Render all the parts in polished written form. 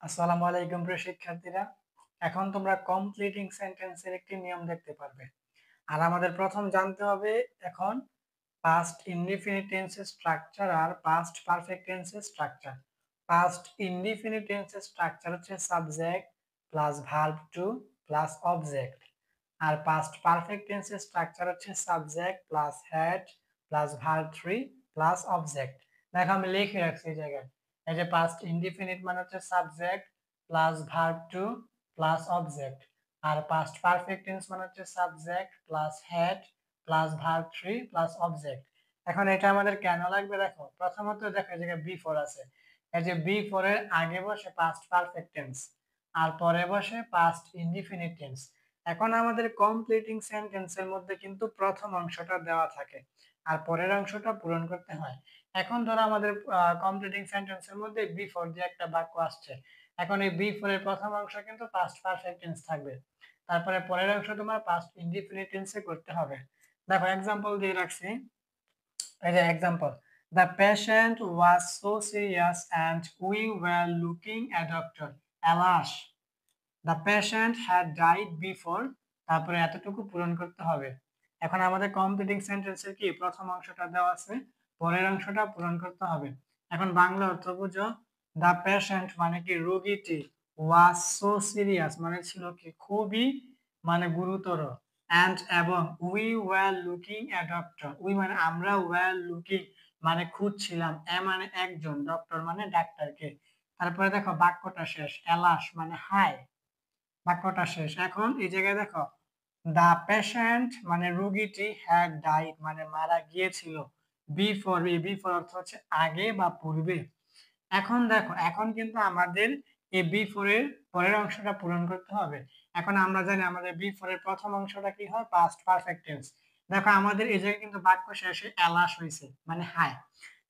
আসসালামু আলাইকুম প্রিয় শিক্ষার্থীরা। এখন তোমরা কমপ্লিটিং সেন্টেন্সের একটি নিয়ম দেখতে পারবে। আর আমাদের প্রথম জানতে হবে এখন পাস্ট ইনডিফিনিট টেন্সের স্ট্রাকচার আর পাস্ট পারফেক্ট টেন্সের স্ট্রাকচার। পাস্ট ইনডিফিনিট টেন্সের স্ট্রাকচার হচ্ছে subject plus verb two plus object. আর পাস্ট পারফেক্ট টেন্সের স্ট্রাকচার হচ্ছে subject plus had plus verb three plus object. দেখো আমি লিখে রাখছি এই জায়গায়। এই যে পাস্ট ইনডিফিনিট মানে হচ্ছে subject plus verb two plus object. আর পাস্ট পারফেক্ট টেন্স মানে হচ্ছে subject plus had plus verb three plus object. এখন এটা আমাদের কেন লাগবে দেখো, প্রথমত দেখো এই জায়গায় বি ফোর আছে। এই যে বি ফোর এর আগে বসে পাস্ট পারফেক্ট টেন্স আর পরে বসে পাস্ট ইনডিফিনিট টেন্স। এখন আমাদের কমপ্লিটিং সেন্টেন্সের মধ্যে কিন্তু প্রথম অংশটা দেওয়া থাকে আর পরের অংশটা পূরণ করতে হয়। এখন ধরো আমাদের কমপ্লিটিং সেন্টেন্সের মধ্যে বি ফোর দিয়ে একটা বাক্য আসছে। এখন এই বি ফোর এর প্রথম অংশ কিন্তু পাস্ট পারফেক্ট টেন্স থাকবে, তারপরে পরের অংশ তোমার পাস্ট ইনডিফিনিট টেন্সে করতে হবে। দেখো এক্সাম্পল দিয়ে রাখছি। এই যে example, the patient was so serious and we were looking at doctor. Alas, the patient had died before. তারপরে এতটুকু পূরণ করতে হবে। এখন আমাদের কমপ্লিটিং সেন্টেন্সের কি প্রথম অংশটা দেওয়া আছে, পরের অংশটা পূরণ করতে হবে। এখন বাংলা অর্থ বুঝো। দ্য পেশেন্ট মানে কি রোগীটি, ওয়াজ সো সিরিয়াস মানে ছিল কি খুবই মানে গুরুতর, অ্যান্ড এবং we were looking a doctor, we মানে আমরা, ওয়ার লুকিং মানে খুঁজছিলাম, এ মানে একজন, ডক্টর মানে ডাক্তারকে। তারপরে দেখো বাক্যটা শেষ, এলাস মানে হায়, বাক্যটা শেষ। এখন এই জায়গায় দেখো দা পেশেন্ট মানে রোগীটি হ্যাড ডাইড মানে মারা গিয়েছিল, বিফোর, এই বিফোর অর্থ হচ্ছে আগে বা পূর্বে। এখন দেখো এখন কিন্তু আমাদের এই বি ফোর এর পরের অংশটা পূরণ করতে হবে। এখন আমরা জানি আমাদের বি ফোর এর প্রথম অংশটা কি হয়, পাস্ট পারফেক্ট টেন্স। দেখো আমাদের এই জায়গায় কিন্তু বাক্য শেষে এলাস হয়েছে মানে হায়।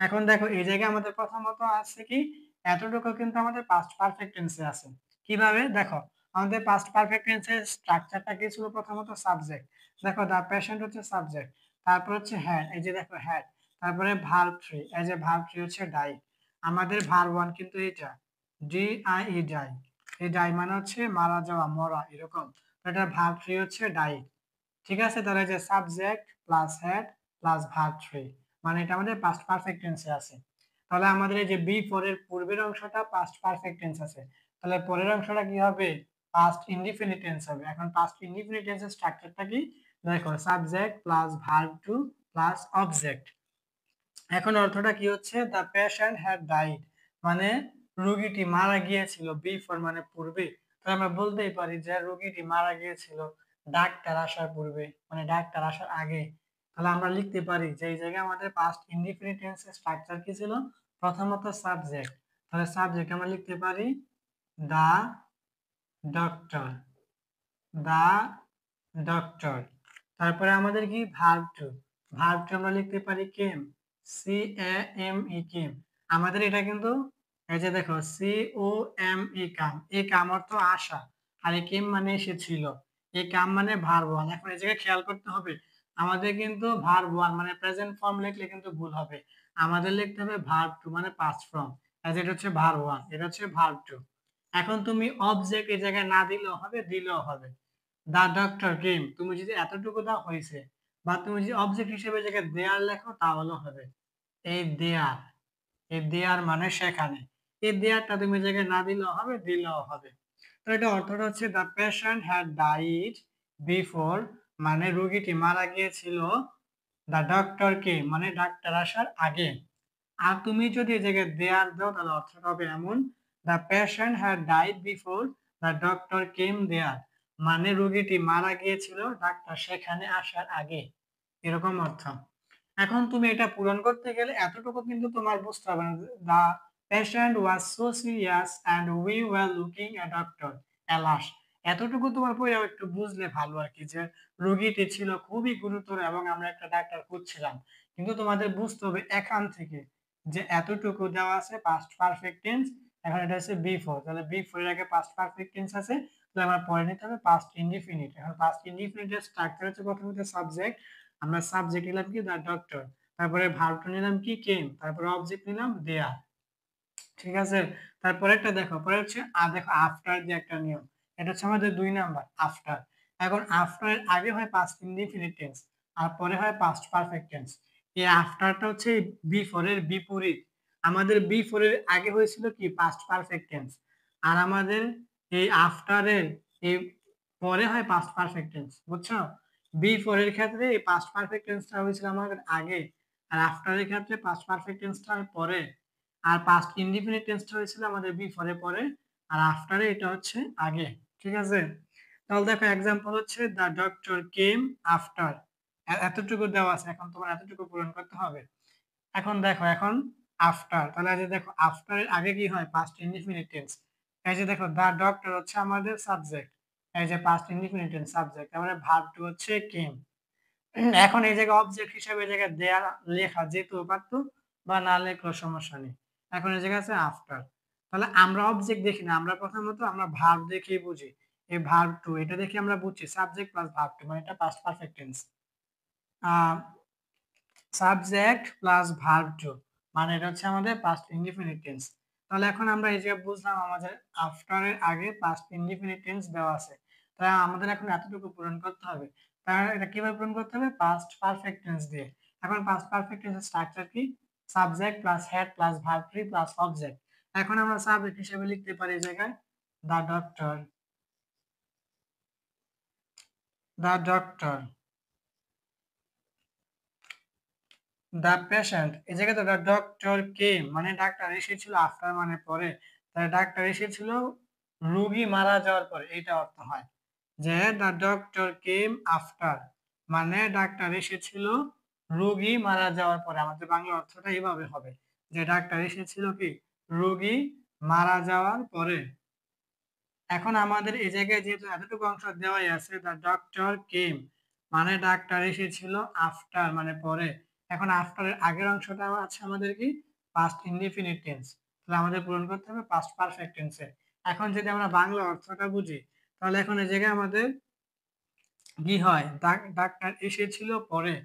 এখন দেখো এই জায়গায় আমাদের প্রথমত আছে কি, এতটুকু কিন্তু আমাদের পাস্ট পারফেক্ট টেন্সে আছে। কিভাবে দেখো, আমাদের পাস্ট পারফেক্ট টেন্সের স্ট্রাকচারটা কি ছিল, প্রথমত সাবজেক্ট। দেখো দা পেশেন্ট হচ্ছে সাবজেক্ট, তারপর হচ্ছে হ্যাড, এই যে দেখো হ্যাড, তারপরে ভার্ব থ্রি, এই যে ভার্ব থ্রি হচ্ছে ডাই। আমাদের ভার ওয়ান কিন্তু এটা ডি আই ই ডাই, এই ডাই মানে হচ্ছে মারা যাওয়া, মরা এরকম। তো এটা ভার থ্রি হচ্ছে ডাই। ঠিক আছে, তাহলে যে subject plus had plus verb three মানে এটা আমাদের পাস্ট পারফেক্ট টেন্সে আছে। তাহলে আমাদের এই যে বি ফোর এর পূর্বের অংশটা পাস্ট পারফেক্ট টেন্স আছে, তাহলে পরের অংশটা কি হবে, পাস্ট ইনডিফিনিট টেন্স হবে। এখন পাস্ট ইনডিফিনিট টেন্সের স্ট্রাকচারটা কি, দেখো subject plus verb two plus object. এখন অর্থটা কি হচ্ছে, দ্য পেশেন্ট হ্যাড ডাইড মানে রোগীটি মারা গিয়েছিল, বিফোর মানে পূর্বে। তাহলে আমরা বলতেই পারি যে রোগীটি মারা গিয়েছিল ডাক্তার আসার পূর্বে মানে ডাক্তার আসার আগে। তাহলে আমরা লিখতে পারি যে এই জায়গায় আমাদের পাস্ট ইনডিফিনিট টেন্সের স্ট্রাকচার কি ছিল, প্রথমত সাবজেক্ট, তাহলে সাবজেক্ট আমরা লিখতে পারি দা ডক্টর, দা ডক্টর। তারপরে আমাদের কি ভার্ব টু, ভার্ব টু আমরা লিখতে পারি কেম, সি এ এম ই কেম। আমাদের এটা কিন্তু এই যে দেখো সি ও এম ই কাম, এই কাম অর্থ আসা, আর এই কেম মানে এসেছিল, এই কাম মানে ভার্ব ওয়ান। এখন এই জায়গায় খেয়াল করতে হবে আমাদের কিন্তু ভার্ব ওয়ান মানে প্রেজেন্ট ফর্ম লিখলে কিন্তু ভুল হবে, আমাদের লিখতে হবে ভার্ব টু মানে পাস্ট ফর্ম। এটা হচ্ছে ভার্ব ওয়ান, এটা হচ্ছে ভার্ব টু। এখন তুমি অবজেক্ট এই জায়গায় না দিলেও হবে, দিলেও হবে। দা ডক্টর কেম, তুমি যদি এতটুকু দাও হয়েছে, বা তুমি যদি অবজেক্ট হিসেবে জায়গায় দেয়ার লেখো তাহলেও হবে। এই দেয়ার, এই দেয়ার মানে সেখানে, এই দেয়ারটা তুমি জায়গায় না দিলেও হবে, দিলেও হবে। তো এটা অর্থটা হচ্ছে the patient had died before মানে রোগীটি মারা গিয়েছিল, দ্য ডক্টর কে মানে ডাক্তার আসার আগে। আর তুমি যদি এই জায়গায় দেয়ার দাও তাহলে অর্থটা হবে এমন, the patient had died before the doctor came there মানে রোগীটি মারা গিয়েছিল ডাক্তার সেখানে আসার আগে, এরকম অর্থ। এখন তুমি এটা পূরণ করতে গেলে এতটুকু কিন্তু তোমার বুঝতে হবে না, the patient was so serious and we were looking a doctor alas. এতটুকু তোমার পরে একটু বুঝলে ভালো আর কি, যে রোগীটি ছিল খুবই গুরুতর এবং আমরা একটা ডাক্তার খুঁজছিলাম। কিন্তু তোমাদের বুঝতে হবে এখান থেকে যে এতটুকু দেওয়া আছে পাস্ট পারফেক্ট টেন্স। এখন এটা হচ্ছে বি ফোর, তাহলে বি ফোর এর আগে পাস্ট পারফেক্ট টেন্স আছে, তাহলে আমার পরে নিতে হবে পাস্ট ইনডিফিনিট। এখন পাস্ট ইনডিফিনিটের স্ট্রাকচার হচ্ছে প্রথমে সাবজেক্ট, আমরা সাবজেক্ট নিলাম কি দ্য ডক্টর, তারপরে ভার্ব নিলাম কি কেম, তারপরে অবজেক্ট নিলাম দেয়ার। ঠিক আছে। তারপরে একটা দেখো, পরে হচ্ছে দেখো আফটার যে একটা নিয়ম, এটা হচ্ছে আমাদের ২ নাম্বার আফটার। এখন আফটার এর আগে হয় পাস্ট ইনডিফিনিট টেন্স আর পরে হয় পাস্ট পারফেক্ট টেন্স। এই আফটারটা হচ্ছে বিফোর এর বিপরীত। আমাদের বিফোর এর আগে হয়েছিল কি পাস্ট পারফেক্ট টেন্স, আর আমাদের এই আফটার এর এই পরে হয় পাস্ট পারফেক্ট টেন্স, বুঝছো? বিফোর এর ক্ষেত্রে এই পাস্ট পারফেক্ট টেন্সটা হয়েছিল আমাদের আগে, আর আফটার এর ক্ষেত্রে পাস্ট পারফেক্ট টেন্সটা হয় পরে, আর পাস্ট ইনডিফিনিট টেন্সটা হয়েছিল আমাদের বিফোর এ পরে, আর আফটারে এটা হচ্ছে আগে। ঠিক আছে। তাহলে দেখো এক্সাম্পল হচ্ছে দ্য ডক্টর কেম আফটার, এতটুকু দেওয়া আছে, এখন তোমার এতটুকু পূরণ করতে হবে। এখন দেখো, এখন আফটার, তাহলে এই যে দেখো আফটার এর আগে কি হয় পাস্ট ইনডিফিনিট টেন্স। এই যে দেখো দ্য ডক্টর হচ্ছে আমাদের সাবজেক্ট, এই যে পাস্ট ইনডিফিনিট টেন্স সাবজেক্ট, তারপরে ভার্ব টু হচ্ছে কেম। এখন এই জায়গায় অবজেক্ট হিসেবে এই জায়গায় দেয়া লেখা যেতেও পারতো বা না লেখলেও সমস্যা নেই। এখন এই জায়গায় আছে আফটার, তাহলে আমরা অবজেক্ট দেখি না, আমরা প্রথমত আমরা ভার্ব দেখেই বুঝি। এই ভার্ব টু এটা দেখে আমরা বুঝছি সাবজেক্ট প্লাস ভার্ব টু, মানে এটা past perfect tense. Subject plus verb two মানে এটা হচ্ছে আমাদের পাস্ট ইনডিফিনিট টেন্স। তাহলে এখন আমরা এই যে বুঝলাম আমাদের আফটার এর আগে পাস্ট ইনডিফিনিট টেন্স দেওয়া আছে, তাই আমাদের এখন এতটুকু পূরণ করতে হবে। তাহলে এটা কিভাবে পূরণ করতে হবে? পাস্ট পারফেক্ট টেন্স দিয়ে। এখন পাস্ট পারফেক্ট টেন্সের স্ট্রাকচার কি? Subject plus had plus verb three plus object. এখন আমরা সাবজেক্ট হিসেবে লিখতে পারি এই জায়গায় the doctor, the doctor, the patient. এই জায়গায় তো ডক্টর কেম মানে ডাক্তার এসেছিল, আফটার মানে পরে, তাহলে ডাক্তার এসেছিল রোগী মারা যাওয়ার পরে, এইটা অর্থ হয় যে দ্য ডক্টর কেম আফটার মানে ডাক্তার এসেছিল রোগী মারা যাওয়ার পরে। আমাদের বাংলা অর্থটা এইভাবে হবে যে ডাক্তার এসেছিল কি রোগী মারা যাওয়ার পরে। এখন আমাদের এই জায়গায় যেহেতু এতটুকু অংশ দেওয়াই আছে দ্য ডক্টর কেম মানে ডাক্তার এসেছিল আফটার মানে পরে। এখন আফটারের আগের অংশটা আছে আমাদের কি পাস্ট ইনডিফিনিট টেন্স, তাহলে আমাদের পূরণ করতে হবে পাস্ট পারফেক্ট টেন্সে। এখন যদি আমরা বাংলা অর্থটা বুঝি, তাহলে এখন এই জায়গায় আমাদের কি হয় ডাক্তার এসেছিল পরে,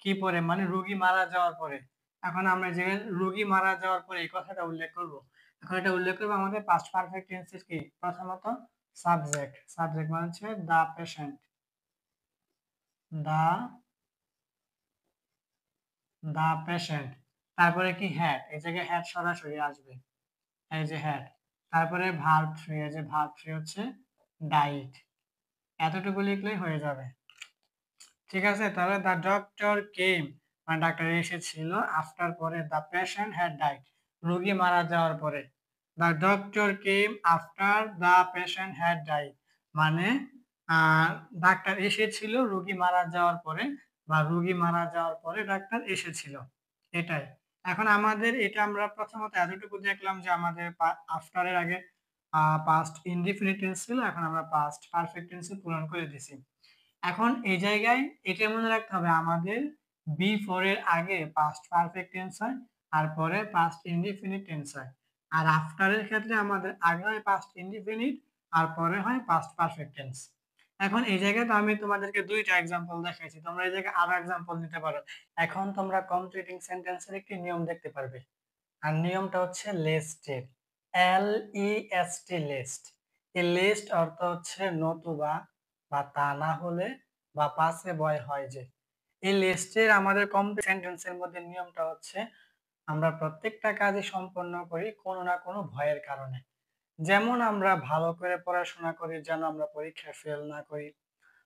কি পরে মানে রোগী মারা যাওয়ার পরে। এখন আমরা যে রোগী মারা যাওয়ার পরে এই কথাটা উল্লেখ করব, এখন এটা উল্লেখ করবো আমাদের পাস্ট পারফেক্ট টেন্সের কি প্রথমত সাবজেক্ট, সাবজেক্ট মানে হচ্ছে the patient, the the patient. তারপরে কি হ্যাড, এই জায়গায় হ্যাড সরাসরি আসবে, এই যে হ্যাড। তারপরে ভার্ব থ্রি, এই যে ভার্ব থ্রি হচ্ছে ডাইড। এতটুকু লিখলেই হয়ে যাবে। ঠিক আছে। তাহলে দ্য ডক্টর কেম মানে ডাক্তার এসেছিল, আফটার পরে দ্য পেশেন্ট হ্যাড ডাইড রোগী মারা যাওয়ার পরে। The doctor came after the patient had died মানে ডাক্তার এসেছিল রোগী মারা যাওয়ার পরে, বা রোগী মারা যাওয়ার পরে ডাক্তার এসেছিল, এটাই। এখন আমাদের এটা আমরা প্রথমত এতটুকু দেখলাম যে আমাদের আফটারের আগে পাস্ট ইনডিফিনিট টেন্স ছিল, এখন আমরা পাস্ট পারফেক্ট টেন্সে পূরণ করে দিছি। এখন এই জায়গায় এটা মনে রাখতে হবে আমাদের বি ফোর এর আগে পাস্ট পারফেক্ট টেন্স হয় আর পরে পাস্ট ইনডিফিনিট টেন্স হয়, আর আফটারের ক্ষেত্রে আমাদের আগে হয় পাস্ট ইনডিফিনিট আর পরে হয় পাস্ট পারফেক্ট টেন্স। এখন এই জায়গায় তো আমি তোমাদেরকে দুইটা এক্সাম্পল দেখাইছি, তোমরা এই জায়গায় আরো এক্সাম্পল নিতে পারো। এখন তোমরা কমপ্লিটিং সেন্টেন্সের একটি নিয়ম দেখতে পারবে, আর নিয়মটা হচ্ছে লেস্টের, LEST লিস্ট। এই লিস্ট অর্থ হচ্ছে নতুবা বা তা না হলে বা পাশে বয় হয় যে। এই লিস্টের আমাদের কমপ্লিট সেন্টেন্সের মধ্যে নিয়মটা হচ্ছে আমরা প্রত্যেকটা কাজই সম্পন্ন করি কোনো না কোনো ভয়ের কারণে। যেমন আমরা ভালো করে পড়াশোনা করি যেন আমরা পরীক্ষায় ফেল না করি,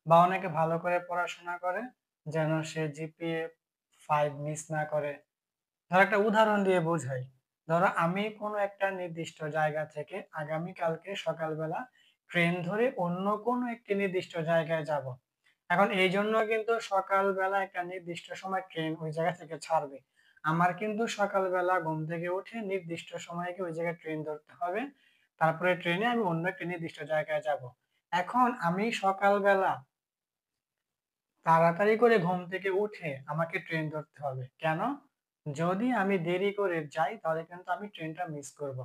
বা অনেকে ভালো করে পড়াশোনা করে যেন সে জিপিএ 5 মিস না করে। ধর একটা উদাহরণ দিয়ে বোঝাই, ধরো আমি কোনো একটা নির্দিষ্ট জায়গা থেকে আগামী কালকে সকালবেলা ট্রেন ধরে অন্য কোনো একটি নির্দিষ্ট জায়গায় যাব। এখন এই জন্য কিন্তু সকালবেলা একটা নির্দিষ্ট সময় ট্রেন ওই জায়গা থেকে ছাড়বে। আমার কিন্তু সকালবেলা ঘুম থেকে উঠে নির্দিষ্ট সময়ে ওই জায়গায় ট্রেন ধরতে হবে, তারপরে ট্রেনে আমি অন্য একটি নির্দিষ্ট জায়গায় যাব। এখন আমি সকালবেলা তাড়াতাড়ি করে ঘুম থেকে উঠে আমাকে ট্রেন ধরতে হবে কেন? যদি আমি দেরি করে যাই তাহলে কিন্তু আমি ট্রেনটা মিস করব,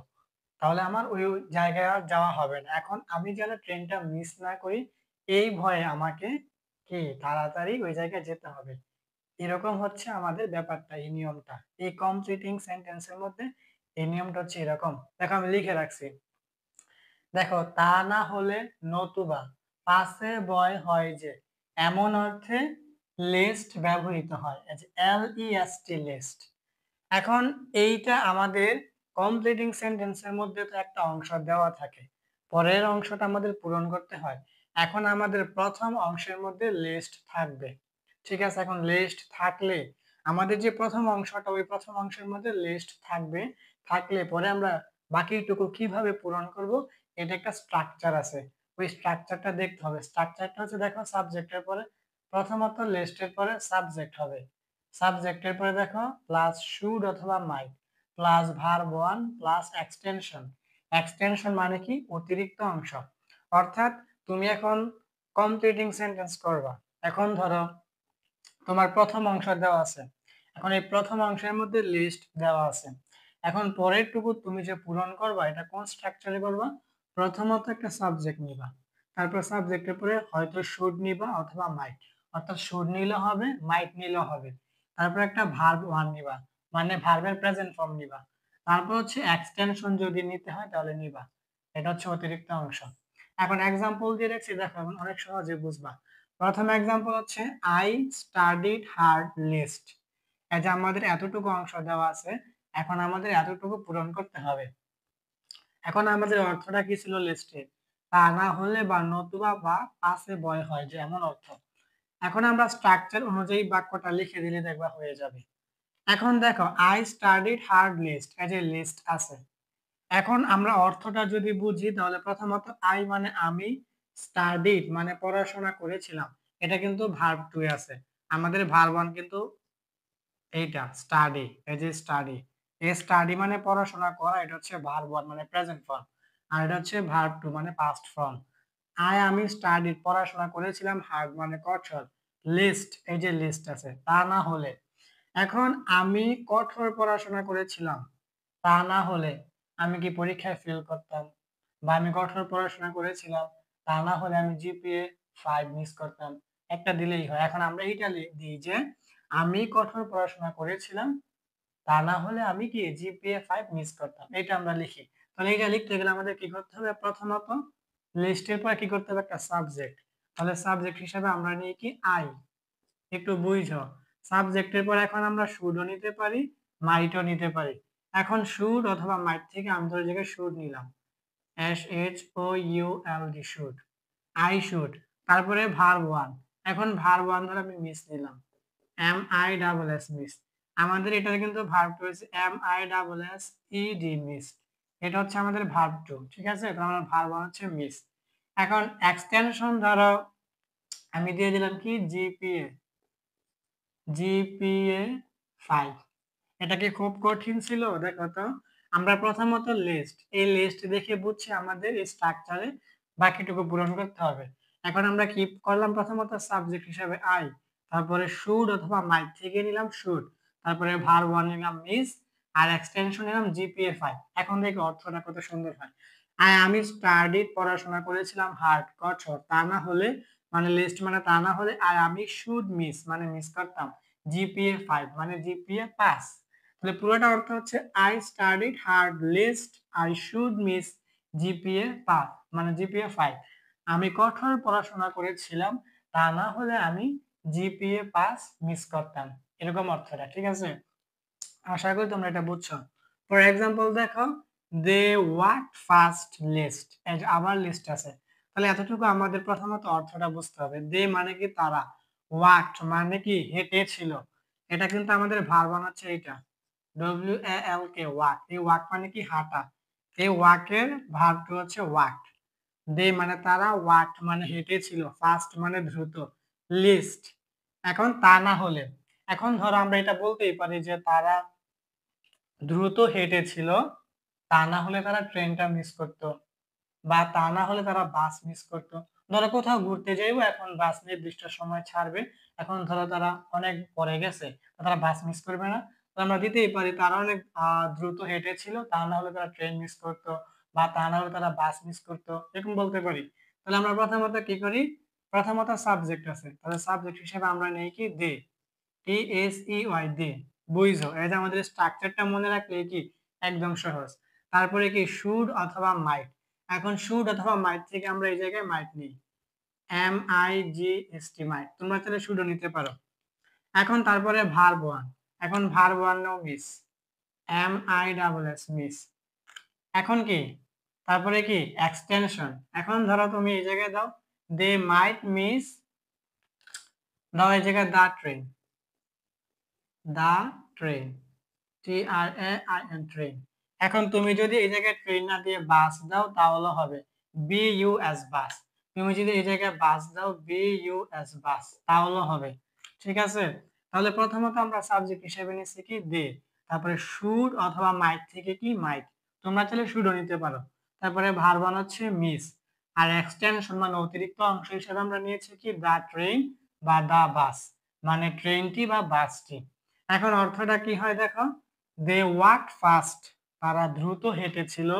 তাহলে আমার ওই জায়গায় আর যাওয়া হবে না। এখন আমি যেন ট্রেনটা মিস না করি এই ভয়ে আমাকে কি তাড়াতাড়ি ওই জায়গায় যেতে হবে। এরকম হচ্ছে আমাদের ব্যাপারটা, এই নিয়মটা এই কমপ্লিটিং সেন্টেন্সের মধ্যে এই নিয়মটা হচ্ছে এরকম, দেখো আমি লিখে রাখছি। দেখো, তা না হলে নতুবা পাশে বয় হয় যে, এমন অর্থে লিস্ট ব্যবহৃত হয়, LEST লিস্ট। এখন এইটা আমাদের কমপ্লিটিং সেন্টেন্সের মধ্যে তো একটা অংশ দেওয়া থাকে, পরের অংশটা আমাদের পূরণ করতে হয়। এখন আমাদের প্রথম অংশের মধ্যে লিস্ট থাকবে, ঠিক আছে। এখন লিস্ট থাকলে আমাদের যে প্রথম অংশটা, ওই প্রথম অংশের মধ্যে লিস্ট থাকবে, থাকলে পরে আমরা বাকিটুকু কিভাবে পূরণ করব, এটা একটা স্ট্রাকচার আছে, ওই স্ট্রাকচারটা দেখতে হবে। স্ট্রাকচারটা হচ্ছে, দেখো, সাবজেক্টের পরে প্রথমত লিস্টের পরে সাবজেক্ট হবে, সাবজেক্টের পরে দেখো প্লাস শুড অথবা মাইট plus verb one plus extension. Extension মানে কি? অতিরিক্ত অংশ। অর্থাৎ তুমি এখন কমপ্লিটিং সেন্টেন্স করবা। এখন ধরো তোমার প্রথম অংশ দেওয়া আছে, এখন এই প্রথম অংশের মধ্যে লিস্ট দেওয়া আছে, এখন পরের টুকু তুমি যে পূরণ করবা, এটা কোন স্ট্রাকচারে করবা? প্রথমত একটা সাবজেক্ট নিবা, তারপর সাবজেক্টের পরে হয়তো শুড নিবা অথবা মাইট, অর্থাৎ শুড নিলে হবে, মাইট নিলেও হবে। তারপর একটা ভার্ব ওয়ান নিবা, মানে ভার্বের প্রেজেন্ট ফর্ম নিবা। তারপর হচ্ছে এক্সটেনশন যদি নিতে হয় তাহলে নিবা, এটা হচ্ছে অতিরিক্ত অংশ। এখন এক্সাম্পল দিয়ে রাখছি, দেখো এখন অনেক সহজে বুঝবা। প্রথম এক্সাম্পল হচ্ছে আই স্টাডিড হার্ড লিস্ট। এই যে আমাদের এতটুকু অংশ দেওয়া আছে, এখন আমাদের এতটুকু পূরণ করতে হবে। এখন আমাদের অর্থটা কি ছিল লিস্টে? তা না হলে বা নতুবা বা পাশে বয় হয় যে, এমন অর্থ। এখন আমরা স্ট্রাকচার অনুযায়ী বাক্যটা লিখে দিলে দেখবা হয়ে যাবে। এখন দেখো, আই স্টাডিড হার্ড লিস্ট, এই যে লিস্ট আছে। এখন আমরা অর্থটা যদি বুঝি তাহলে প্রথমত আই মানে আমি, স্টাডিড মানে পড়াশোনা করেছিলাম, এটা কিন্তু ভার্ব টু এ আছে। আমাদের ভার্ব ওয়ান কিন্তু এইটা স্টাডি, এই যে স্টাডি, এই স্টাডি মানে পড়াশোনা করা, এটা হচ্ছে ভার্ব ওয়ান মানে প্রেজেন্ট ফর্ম, আর এটা হচ্ছে ভার্ব টু মানে পাস্ট ফর্ম। আমি স্টাডিড পড়াশোনা করেছিলাম, হার্ড মানে কঠোর, লিস্ট এই যে লিস্ট আছে। তা না হলে, এখন আমি কঠোর পড়াশোনা করেছিলাম, তা না হলে আমি কি পরীক্ষায় ফেল করতাম? বা আমি কঠোর পড়াশোনা করেছিলাম, তা না হলে আমি জিপিএ 5 মিস করতাম। একটা দিলেই হয়। এখন আমরা এইটা দিই যে, আমি কঠোর পড়াশোনা করেছিলাম, তা না হলে আমি কি জিপিএ 5 মিস করতাম, এটা আমরা লিখি। তাহলে এটা লিখতে গেলে আমাদের কি করতে হবে? প্রথমত লিস্টের পর কি করতে হবে? একটা সাবজেক্ট। তাহলে সাবজেক্ট হিসেবে আমরা নিই কি? আই। একটু বুঝো, সাবজেক্টের পর এখন আমরা শুডও নিতে পারি, মাইটও নিতে পারি। এখন শুড অথবা মাইট থেকে আমি ধরে জায়গায় শুড নিলাম, SHOULD, শুড, আই শুড। তারপরে ভার্ব ওয়ান, এখন ভার্ব ওয়ান ধরে আমি মিস নিলাম, MISS, মিস। আমাদের এটার কিন্তু ভার্ব টু হচ্ছে MISSED, মিস। এটা হচ্ছে আমাদের ভার্ব টু, ঠিক আছে। তো আমার ভার্ব ওয়ান হচ্ছে মিস। এখন এক্সটেনশন ধরো আমি দিয়ে দিলাম কি? জিপিএ 5। এটা কি খুব কঠিন ছিল? দেখো তো, আমরা প্রথমত লিস্ট, এই লিস্ট দেখে বুঝছি আমাদের এই স্ট্রাকচারে বাকিটুকু পূরণ করতে হবে। এখন আমরা কি করলাম? প্রথমত সাবজেক্ট হিসাবে আই, তারপরে শুড অথবা মাইট থেকে নিলাম শুড, তারপরে ভার্ব ওয়ান নিলাম মিস, আর এক্সটেনশন নিলাম জিপিএ 5। এখন দেখো অর্থটা কত সুন্দর হয়। আমি স্টাডিড পড়াশোনা করেছিলাম হার্ড কঠোর, তা না হলে মানে লিস্ট মানে তা না হলে, আর আমি শুড মিস মানে মিস করতাম জিপিএ 5 মানে জিপিএ পাস। তাহলে পুরোটা অর্থ হচ্ছে I studied hard lest, I should miss GPA pass মানে জিপিএ 5। আমি কঠোর পড়াশোনা করেছিলাম, তা না হলে আমি জিপিএ পাস মিস করতাম, এরকম অর্থটা, ঠিক আছে। আশা করি তোমরা এটা বুঝছো। ফর এক্সাম্পল দেখো, দে ওয়াক ফাস্ট লিস্ট, এই যে আবার লিস্ট আছে। তাহলে এতটুকু আমাদের প্রথমত অর্থটা বুঝতে হবে। দে মানে কি? তারা। ওয়াকড মানে কি? হেঁটেছিল। এটা কিন্তু আমাদের ভার্ব বানাচ্ছে এইটা, WALK, ওয়াক। এই ওয়াক মানে কি? হাঁটা। এই ওয়াকের ভার্ব টু হচ্ছে ওয়াকড। দে মানে তারা, ওয়াকড মানে হেঁটেছিল, ফাস্ট মানে দ্রুত, লিস্ট। এখন তা না হলে, এখন ধরো আমরা এটা বলতেই পারি যে তারা দ্রুত হেঁটেছিল, তা না হলে তারা ট্রেনটা মিস করতো, বা তা না হলে তারা বাস মিস করতো। ধরো কোথাও ঘুরতে যাইবো, এখন বাস নির্দিষ্ট সময় ছাড়বে, এখন ধরো তারা অনেক পরে গেছে, তারা বাস মিস করবে না, তো আমরা দিতেই পারি তারা অনেক দ্রুত হেঁটেছিল, তা না হলে তারা ট্রেন মিস করতো, বা তা না হলে তারা বাস মিস করতো, এরকম বলতে পারি। তাহলে আমরা প্রথমত কি করি? প্রথমত সাবজেক্ট আছে, তাহলে সাবজেক্ট হিসেবে আমরা নেই কি? দে, TSEY, দে। বুঝছো? এই যে আমাদের স্ট্রাকচারটা মনে রাখলে কি একদম সহজ। তারপরে কি শুড অথবা মাইট। এখন শুড অথবা মাইট থেকে আমরা এই জায়গায় মাইট নিই, MIGST মাইট। তোমরা চাইলে শুডও নিতে পারো। এখন তারপরে ভার্ব ওয়ান, এখন ভার্ব ওয়ান নাও মিস, MISS মিস। এখন কি তারপরে কি এক্সটেনশন। এখন ধরো তুমি এই জায়গায় দাও দে মাইট মিস, দাও এই জায়গায় the train, the train, TRAIN train. এখন তুমি যদি এই জায়গায় ট্রেন না দিয়ে বাস দাও তাহলে হবে BUS বাস। তুমি যদি এই জায়গায় বাস দাও BUS বাস তাহলে হবে। ঠিক আছে, তাহলে প্রথমত আমরা সাবজেক্ট হিসেবে নিচ্ছি কি দে, তারপরে শুড অথবা মাইট থেকে কি মাইট, তোমরা চাইলে শুডও নিতে পারো। তারপরে ভার্ব হচ্ছে মিস, আর এক্সটেনশন মানে অতিরিক্ত অংশ হিসেবে আমরা নিয়েছি কি দা ট্রেন বা দা বাস, মানে ট্রেনটি বা বাসটি। এখন অর্থটা কি হয় দেখো, দে ওয়াক ফাস্ট, তারা দ্রুত হেঁটেছিল,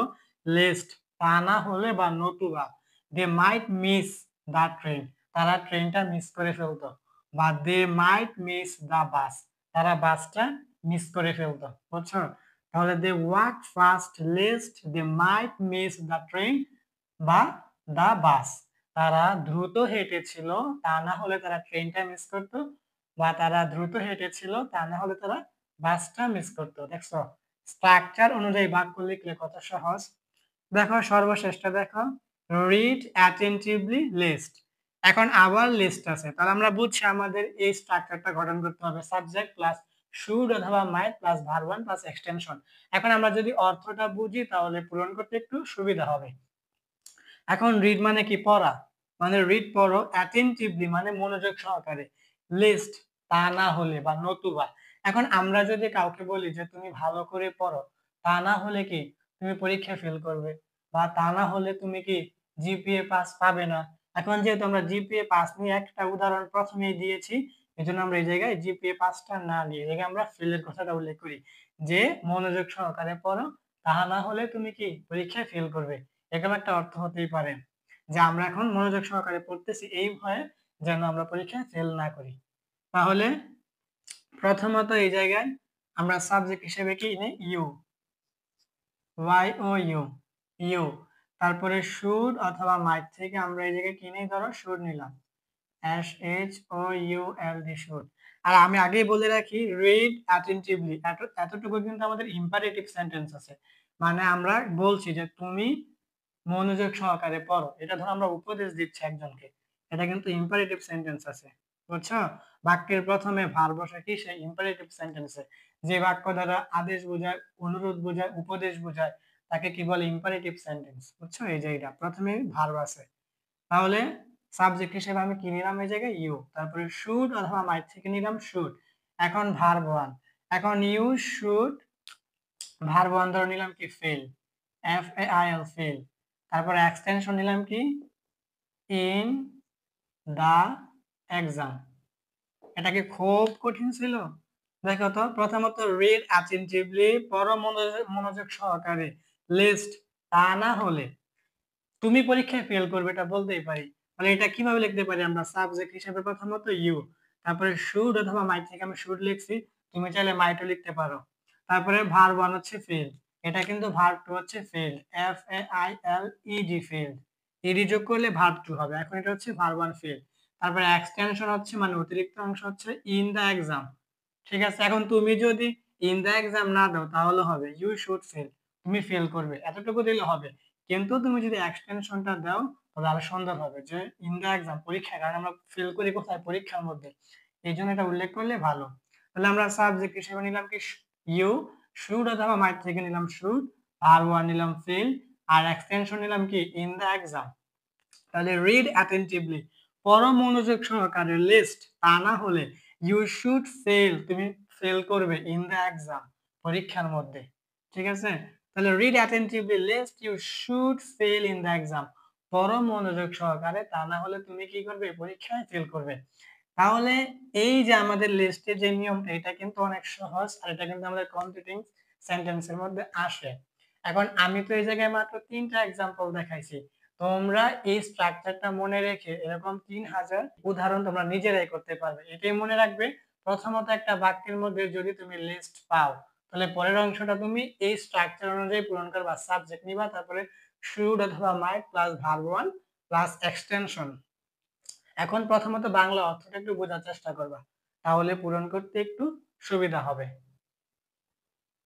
লেস্ট তা না হলে বা নতুবা, দে মাইট মিস দা ট্রেন, তারা ট্রেনটা মিস করে ফেলতো, বা দে মাইট মিস দা বাস, তারা বাসটা মিস করে ফেলতো। বুঝছো, তাহলে they walk fast lest they might miss the train বা দা বাস, তারা দ্রুত হেঁটেছিল তা না হলে তারা ট্রেনটা মিস করতো, বা তারা দ্রুত হেঁটেছিল তা না হলে তারা বাসটা মিস করতো। দেখছো, স্ট্রাকচার অনুযায়ী বাক্য লিখলে কত সহজ। দেখো সর্বশেষটা দেখো, রিড অ্যাটেন্টিভলি লিস্ট। এখন আবার লিস্ট আছে, তাহলে আমরা বুঝছি আমাদের এই স্ট্রাকচারটা গঠন করতে হবে সাবজেক্ট প্লাস শুড অথবা মাইট plus verb one plus extension. এখন আমরা যদি অর্থটা বুঝি তাহলে পূরণ করতে একটু সুবিধা হবে। এখন রিড মানে কি পড়া, মানে রিড পড়ো, অ্যাটেন্টিভলি মানে মনোযোগ সহকারে, লিস্ট তা না হলে বা নতুবা। এখন আমরা যদি কাউকে বলি যে তুমি ভালো করে পড়ো, তা না হলে কি তুমি পরীক্ষা ফেল করবে, বা তা না হলে তুমি কি জিপিএ পাস পাবে না। এখন যেহেতু আমরা জিপিএ পাস নিয়ে একটা উদাহরণ প্রথমেই দিয়েছি, এজন্য আমরা এই জায়গায় জিপিএ পাসটা না নিয়ে এই জায়গায় আমরা ফেলের কথাটা উল্লেখ করি, যে মনোযোগ সহকারে পড়ো, তাহা না হলে তুমি কি পরীক্ষায় ফেল করবে। এরকম একটা অর্থ হতেই পারে যে আমরা এখন মনোযোগ সহকারে পড়তেছি এই ভয়ে যেন আমরা পরীক্ষায় ফেল না করি। তাহলে প্রথমত এই জায়গায় আমরা সাবজেক্ট হিসেবে কি নেই ইউ, YOU, ইউ। তারপরে শুড অথবা মাইট থেকে আমরা এই জায়গায় কি নেই, ধরো শুড নিলাম, SHOULD শুড। আর আমি আগেই বলে রাখি রিড অ্যাটেন্টিভলি, এতটুকু কিন্তু আমাদের ইম্পারেটিভ সেন্টেন্স আছে, মানে আমরা বলছি যে তুমি মনোযোগ সহকারে পড়ো, এটা ধরো আমরা উপদেশ দিচ্ছি একজনকে, এটা কিন্তু ইম্পারেটিভ সেন্টেন্স আছে। বুঝছো, বাক্যের প্রথমে ভার্ব বসে কি সেই ইম্পারেটিভ সেন্টেন্সে, যে বাক্য দ্বারা আদেশ বোঝায়, অনুরোধ বোঝায়, উপদেশ বোঝায়, তাকে কি বলে ইম্পারেটিভ সেন্টেন্স। বুঝছো, এই যে এটা প্রথমে ভার্ব আছে। তাহলে সাবজেক্ট হিসেবে আমি কি নিলাম এই জায়গায় ইউ, তারপরে শুড অথবা মাইট থেকে নিলাম শুড। এখন ভার্ব ওয়ান, এখন ইউ শুড, ভার্ব ওয়ান ধরে নিলাম কি ফেল, FAIL ফেল। তারপরে এক্সটেনশন নিলাম কি ইন দা এক্সাম। এটা কি খুব কঠিন ছিল? দেখো তো, প্রথমত রিড অ্যাটেন্টিভলি, পড়ো মনোযোগ সহকারে, লিস্ট তা না হলে তুমি পরীক্ষায় ফেল করবে, এটা বলতেই পারি। মানে এটা কিভাবে লিখতে পারি আমরা, সাবজেক্ট হিসেবে প্রথমত ইউ, তারপরে শুড অথবা মাইট থেকে আমি শুড লিখছি, তুমি চাইলে মাইটও লিখতে পারো। তারপরে ভার্ব ওয়ান হচ্ছে ফেল, এটা কিন্তু ভার্ব টু হচ্ছে ফেল, FAILED ফেল, ইডি যোগ করলে ভার্ব টু হবে। এখন এটা হচ্ছে ভার্ব ওয়ান ফেল। তারপরে এক্সটেনশন হচ্ছে মানে অতিরিক্ত অংশ হচ্ছে ইন দা এক্সাম। ঠিক আছে, এখন তুমি যদি ইন দা এক্সাম না দাও তাহলে হবে ইউ শুড ফেল, তুমি ফেল করবে, এতটুকু দিলে হবে। কিন্তু তুমি যদি এক্সটেনশনটা দাও তাহলে আরো সুন্দর হবে, যে ইন দা এক্সাম পরীক্ষা, কারণ আমরা ফেল করি কোথায়, পরীক্ষার মধ্যে, এই জন্য এটা উল্লেখ করলে ভালো। তাহলে আমরা সাবজেক্ট হিসেবে নিলাম কি ইউ, শুড অথবা মাইট থেকে নিলাম শুড, আর ওয়ান নিলাম ফেল, আর এক্সটেনশন নিলাম কি ইন দা এক্সাম। তাহলে রিড অ্যাটেন্টিভলি, পড়ো মনোযোগ সহকারে, লিস্ট তা না হলে, ইউ শুড ফেল, তুমি ফেল করবে, ইন দা এক্সাম পরীক্ষার মধ্যে। ঠিক আছে, তাহলে read attentively lest you should fail in the exam, পড়ো মনোযোগ সহকারে তা না হলে তুমি কি করবে, পরীক্ষায় ফেল করবে। তাহলে এই যে আমাদের লিস্টের যে নিয়মটা, এটা কিন্তু অনেক সহজ, আর এটা কিন্তু আমাদের কমপ্লিটিং সেন্টেন্সের মধ্যে আসে। এখন আমি তো এই জায়গায় মাত্র 3টা এক্সাম্পল দেখাইছি, তোমরা এই স্ট্রাকচারটা মনে রেখে এরকম 3000 উদাহরণ তোমরা নিজেরাই করতে পারবে। এটাই মনে রাখবে, প্রথমত একটা বাক্যের মধ্যে যদি তুমি লিস্ট পাও, তাহলে পরের অংশটা তুমি এই স্ট্রাকচার অনুযায়ী পূরণ করবা। সাবজেক্ট নিবা, তারপরে শুড অথবা মাইট plus verb one plus extension. এখন প্রথমত বাংলা অর্থটা একটু বোঝার চেষ্টা করবা, তাহলে পূরণ করতে একটু সুবিধা হবে।